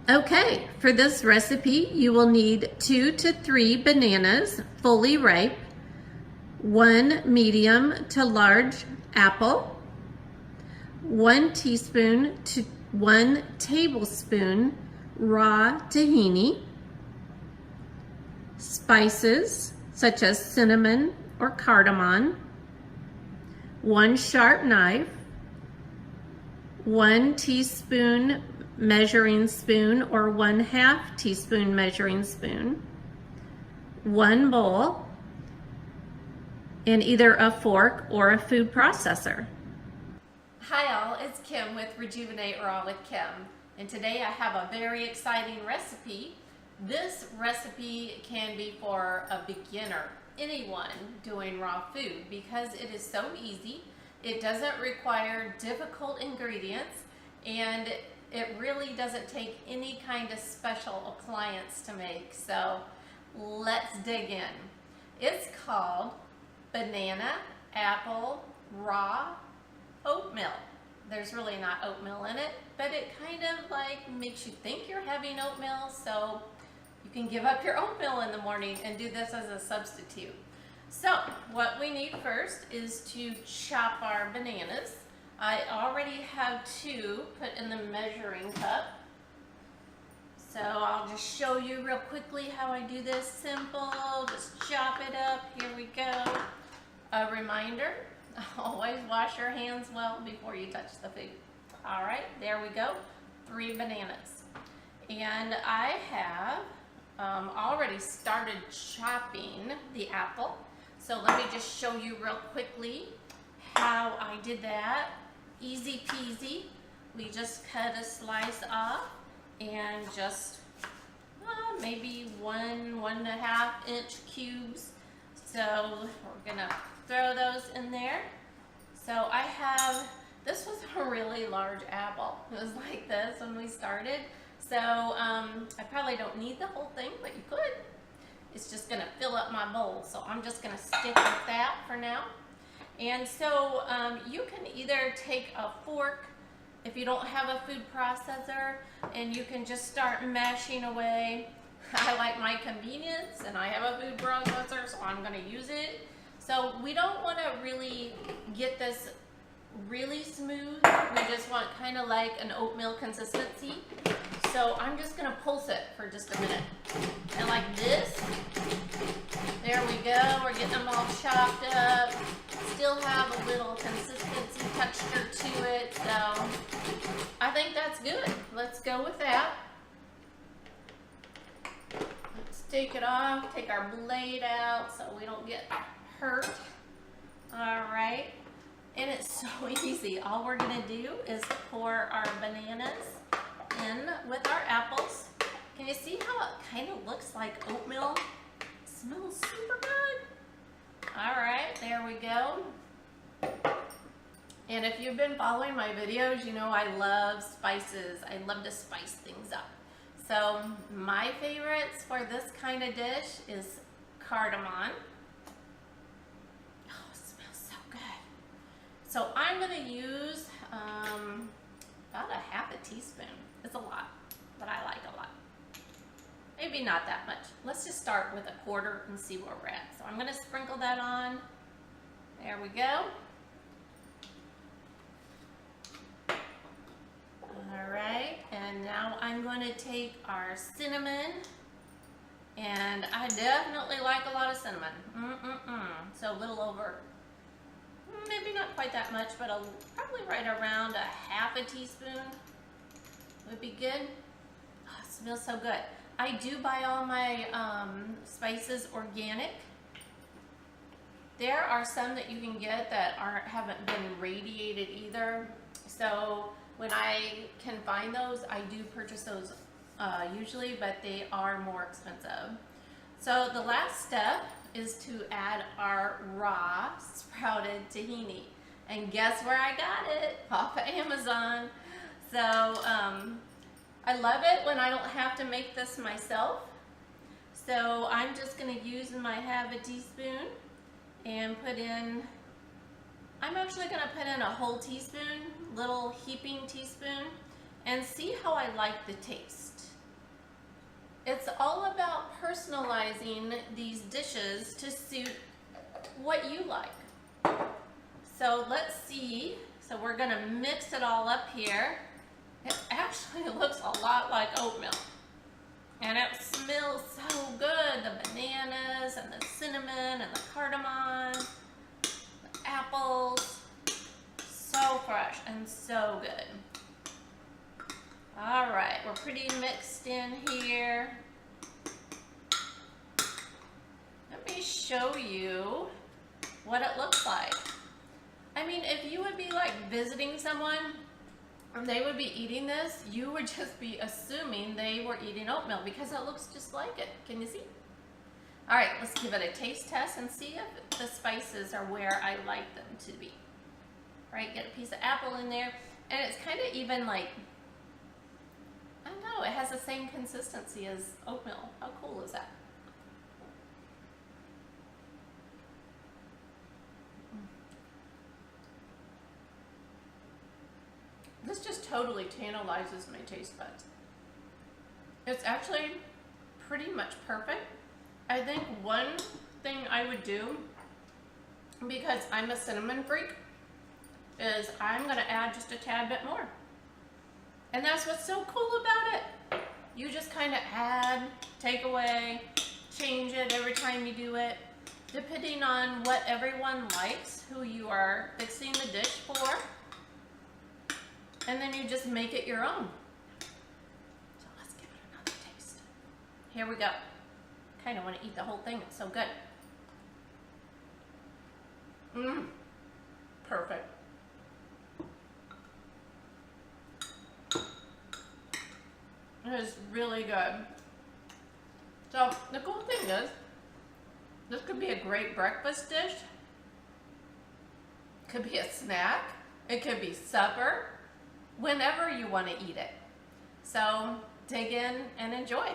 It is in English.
Okay, for this recipe, you will need 2 to 3 bananas, fully ripe, 1 medium to large apple, 1 teaspoon to 1 tablespoon raw tahini, spices such as cinnamon or cardamom, 1 sharp knife, 1 teaspoon measuring spoon or 1/2 teaspoon measuring spoon, 1 bowl, and either a fork or a food processor. Hi all, it's Kim with Rejuvenate Raw with Kim, and today I have a very exciting recipe. This recipe can be for a beginner, anyone doing raw food, because it is so easy. It doesn't require difficult ingredients, and it really doesn't take any kind of special appliance to make. So let's dig in. It's called banana apple raw oatmeal. There's really not oatmeal in it, but it kind of like makes you think you're having oatmeal, so you can give up your oatmeal in the morning and do this as a substitute. So what we need first is to chop our bananas. I already have 2 put in the measuring cup. So I'll just show you real quickly how I do this. Simple, just chop it up. Here we go. A reminder, always wash your hands well before you touch the food. All right, there we go. 3 bananas. And I have already started chopping the apple. So let me just show you real quickly how I did that. Easy peasy. We just cut a slice off and just maybe 1.5 inch cubes. So we're gonna throw those in there. So I have, this was a really large apple. It was like this when we started. So I probably don't need the whole thing, but you could. It's just gonna fill up my bowl. So I'm just gonna stick with that for now. And so you can either take a fork if you don't have a food processor, and you can just start mashing away. I like my convenience, and I have a food processor, so I'm gonna use it. So we don't wanna really get this really smooth. We just want kind of like an oatmeal consistency. So I'm just gonna pulse it for just a minute. And like this, there we go. We're getting them all chopped up. Still have a little consistency texture to it. So I think that's good. Let's go with that. Let's take it off, take our blade out so we don't get hurt. All right. And it's so easy. All we're gonna do is pour our bananas in with our apples. Can you see how it kind of looks like oatmeal? It smells super good. All right, there we go. And if you've been following my videos, you know I love spices. I love to spice things up. So my favorites for this kind of dish is cardamom. So I'm going to use about 1/2 teaspoon. It's a lot, but I like a lot. Maybe not that much. Let's just start with 1/4 and see where we're at. So I'm going to sprinkle that on. There we go. All right, and now I'm going to take our cinnamon, and I definitely like a lot of cinnamon. So a little over, maybe not quite that much, but probably right around 1/2 teaspoon would be good. Oh, it smells so good. I do buy all my spices organic. There are some that you can get that haven't been radiated either. So when I can find those, I do purchase those usually, but they are more expensive. So the last step is to add our raw sprouted tahini. And guess where I got it? Off of Amazon. So I love it when I don't have to make this myself. So I'm just gonna use my 1/2 teaspoon and put in, I'm actually gonna put in a whole teaspoon, little heaping teaspoon, and see how I like the taste. It's all about personalizing these dishes to suit what you like. So let's see. So we're gonna mix it all up here. It actually looks a lot like oatmeal. And it smells so good. The bananas and the cinnamon and the cardamom, the apples. So fresh and so good. All right, we're pretty mixed in here. Let me show you what it looks like. I mean, if you would be like visiting someone and they would be eating this, you would just be assuming they were eating oatmeal because it looks just like it. Can you see? All right, let's give it a taste test and see if the spices are where I like them to be. All right, get a piece of apple in there, and it's kind of even like, I don't know, it has the same consistency as oatmeal. How cool is that? This just totally tantalizes my taste buds. It's actually pretty much perfect. I think one thing I would do, because I'm a cinnamon freak, is I'm gonna add just a tad bit more. And that's what's so cool about it. You just kind of add, take away, change it every time you do it, depending on what everyone likes, who you are fixing the dish for. And then you just make it your own. So let's give it another taste. Here we go. Kind of want to eat the whole thing. It's so good. Perfect. It is really good. So the cool thing is, this could be a great breakfast dish. Could be a snack. It could be supper. Whenever you want to eat it. So dig in and enjoy.